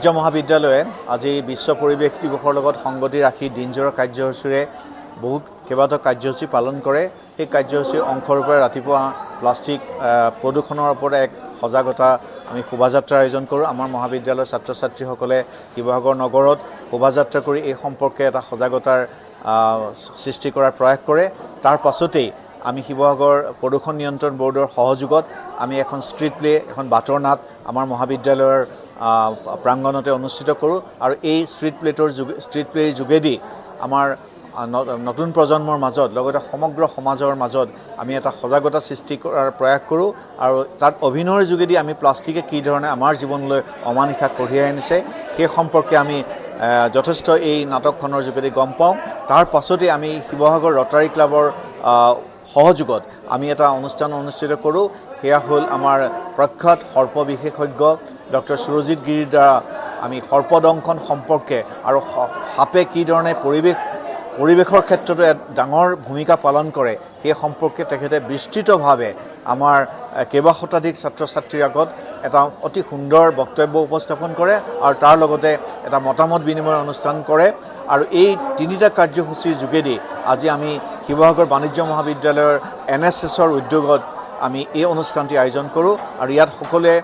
বাণিজ্য মহাবিদ্যালয়ে আজি বিশ্ব পৰিৱেশ দিৱসৰ লগত সংগতি ৰাখি দিনজোৰা কাৰ্যসূচীৰে বহুত কেইবাটাও কাৰ্যসূচী পালন কৰে। সেই কাৰ্যসূচীৰ অংশৰূপে ৰাতিপুৱা প্লাষ্টিক প্ৰদূষণৰ ওপৰত এক সজাগতা আমি শোভাযাত্ৰা আয়োজন কৰোঁ। আমাৰ মহাবিদ্যালয়ৰ ছাত্ৰ ছাত্ৰীসকলে শিৱসাগৰ নগৰত শোভাযাত্ৰা কৰি এই সম্পৰ্কে এটা সজাগতাৰ সৃষ্টি কৰাৰ প্ৰয়াস কৰে। তাৰ পাছতেই আমি শিৱসাগৰ প্ৰদূষণ নিয়ন্ত্ৰণ বৰ্ডৰ সহযোগত আমি এখন ষ্ট্ৰীট প্লে, এখন বাটৰ নাট আমাৰ মহাবিদ্যালয়ৰ প্ৰাংগণতে অনুষ্ঠিত কৰোঁ। আৰু এই ষ্ট্ৰীট প্লেৰ যোগেদি আমাৰ নতুন প্ৰজন্মৰ মাজত লগতে সমগ্ৰ সমাজৰ মাজত আমি এটা সজাগতা সৃষ্টি কৰাৰ প্ৰয়াস কৰোঁ। আৰু তাত অভিনয়ৰ যোগেদি আমি প্লাষ্টিকে কি ধৰণে আমাৰ জীৱনলৈ অমানিশা কঢ়িয়াই আনিছে সেই সম্পৰ্কে আমি যথেষ্ট এই নাটকখনৰ যোগেদি গম পাওঁ। তাৰ পাছতেই আমি শিৱসাগৰ ৰটাৰী ক্লাবৰ সহযোগত আমি এটা অনুষ্ঠান অনুষ্ঠিত কৰোঁ। সেয়া হ'ল আমাৰ প্ৰখ্যাত সৰ্প বিশেষজ্ঞ ডক্টৰ সুৰজিৎ গিৰিৰ দ্বাৰা আমি সৰ্পদংশন সম্পৰ্কে আৰু সাপে কি ধৰণে পৰিৱেশৰ ক্ষেত্ৰতো এক ডাঙৰ ভূমিকা পালন কৰে সেই সম্পৰ্কে তেখেতে বিস্তৃতভাৱে আমাৰ কেইবা শতাধিক ছাত্ৰ ছাত্ৰীৰ আগত এটা অতি সুন্দৰ বক্তব্য উপস্থাপন কৰে আৰু তাৰ লগতে এটা মতামত বিনিময় অনুষ্ঠান কৰে। আৰু এই তিনিটা কাৰ্যসূচীৰ যোগেদি আজি আমি শিৱসাগৰ বাণিজ্য মহাবিদ্যালয়ৰ NSSৰ উদ্যোগত আমি এই অনুষ্ঠানটি আয়োজন কৰোঁ। আৰু ইয়াত সকলোৱে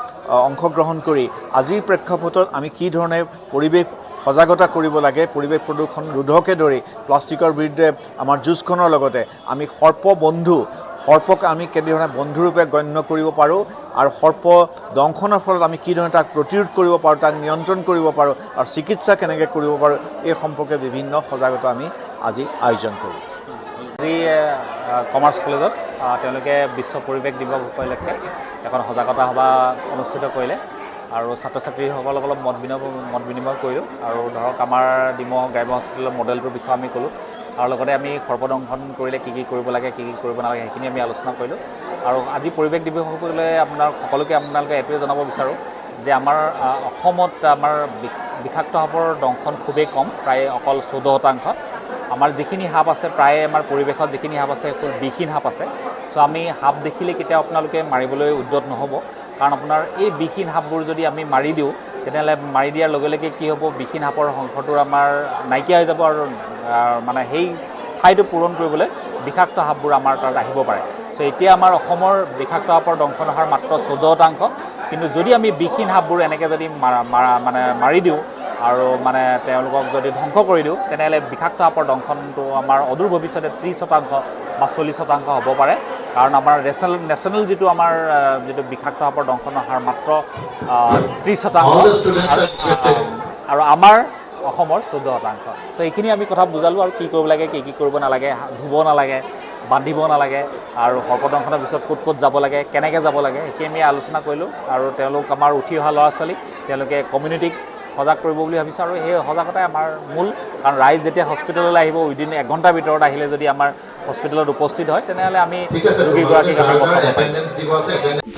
অংশগ্ৰহণ কৰি আজিৰ প্ৰেক্ষাপটত আমি কি ধৰণে পৰিৱেশ সজাগতা কৰিব লাগে, পৰিৱেশ প্ৰদূষণ ৰোধকে ধৰি প্লাষ্টিকৰ বিৰুদ্ধে আমাৰ যুঁজখনৰ লগতে আমি সৰ্পক আমি কেনেধৰণে বন্ধুৰূপে গণ্য কৰিব পাৰোঁ আৰু সৰ্প দংশনৰ ফলত আমি কি ধৰণে তাক প্ৰতিৰোধ কৰিব পাৰোঁ, তাক নিয়ন্ত্ৰণ কৰিব পাৰোঁ আৰু চিকিৎসা কেনেকৈ কৰিব পাৰোঁ এই সম্পৰ্কে বিভিন্ন সজাগতা আমি আজি আয়োজন কৰোঁ। আজি কমাৰ্চ কলেজত তেওঁলোকে বিশ্ব পৰিৱেশ দিৱস উপলক্ষে এখন সজাগতা সভা অনুষ্ঠিত কৰিলে আৰু ছাত্ৰ ছাত্ৰীসকলক অলপ মত বিনিময় কৰিলোঁ। আৰু ধৰক আমাৰ ডিমৌ গ্ৰাম্য হস্পিটেলৰ মডেলটোৰ বিষয়ে আমি ক'লোঁ আৰু লগতে আমি সৰ্পদংশন কৰিলে কি কৰিব লাগে, কি কৰিব নালাগে সেইখিনি আমি আলোচনা কৰিলোঁ। আৰু আজি পৰিৱেশ দিৱসকলে সকলোকে আপোনালোকে এইটোৱে জনাব বিচাৰোঁ যে আমাৰ অসমত আমাৰ বিষাক্ত সাপৰ দংশন খুবেই কম, প্ৰায় অকল 14%। আমাৰ যিখিনি সাপ আছে প্ৰায় আমাৰ পৰিৱেশত যিখিনি সাপ আছে সেইবোৰ বিষহীন সাপ আছে। চ' আমি সাপ দেখিলে কেতিয়াও আপোনালোকে মাৰিবলৈ উদ্যত নহ'ব, কাৰণ আপোনাৰ এই বিষহীন সাপবোৰ যদি আমি মাৰি দিওঁ তেতিয়াহ'লে মাৰি দিয়াৰ লগে লগে কি হ'ব, বিষহীন সাপৰ সংখ্যাটো আমাৰ নাইকিয়া হৈ যাব আৰু মানে সেই ঠাইটো পূৰণ কৰিবলৈ বিষাক্ত সাপবোৰ আমাৰ তাত আহিব পাৰে। চ' এতিয়া আমাৰ অসমৰ বিষাক্ত সাপৰ দংশন হাৰ মাত্ৰ 14%। কিন্তু যদি আমি বিষহীন সাপবোৰ এনেকৈ যদি মাৰি দিওঁ আৰু তেওঁলোকক যদি ধ্বংস কৰি দিওঁ তেনেহ'লে বিষাক্ত সাপৰ দংশনটো আমাৰ অদূৰ ভৱিষ্যতে 30% বা 40% হ'ব পাৰে। কাৰণ আমাৰ নেশ্যনেল যিটো বিষাক্ত সাপৰ দংশনৰ হাৰ মাত্ৰ 30% আৰু আমাৰ অসমৰ 14%। চ' এইখিনি আমি কথা বুজালোঁ আৰু কি কৰিব লাগে, কি কৰিব নালাগে, ধুব নালাগে, বান্ধিব নালাগে আৰু সৰ্পদংশনৰ পিছত ক'ত যাব লাগে, কেনেকৈ যাব লাগে সেইখিনি আমি আলোচনা কৰিলোঁ। আৰু তেওঁলোক আমাৰ উঠি অহা ল'ৰা ছোৱালী তেওঁলোকে কমিউনিটিক সজাগ কৰিব বুলি ভাবিছোঁ আৰু সেই সজাগতাই আমাৰ মূল। কাৰণ ৰাইজ যেতিয়া হস্পিটেললৈ আহিব উইদিন 1 ঘণ্টাৰ ভিতৰত আহিলে যদি আমাৰ হস্পিটেলত উপস্থিত হয় তেনেহ'লে আমি ৰোগীগৰাকীক আমি বচাব পাৰিম।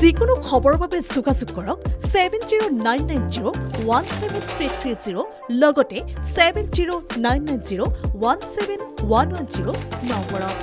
যিকোনো খবৰৰ বাবে যোগাযোগ কৰক 7099017330 লগতে 7099017110 নম্বৰত।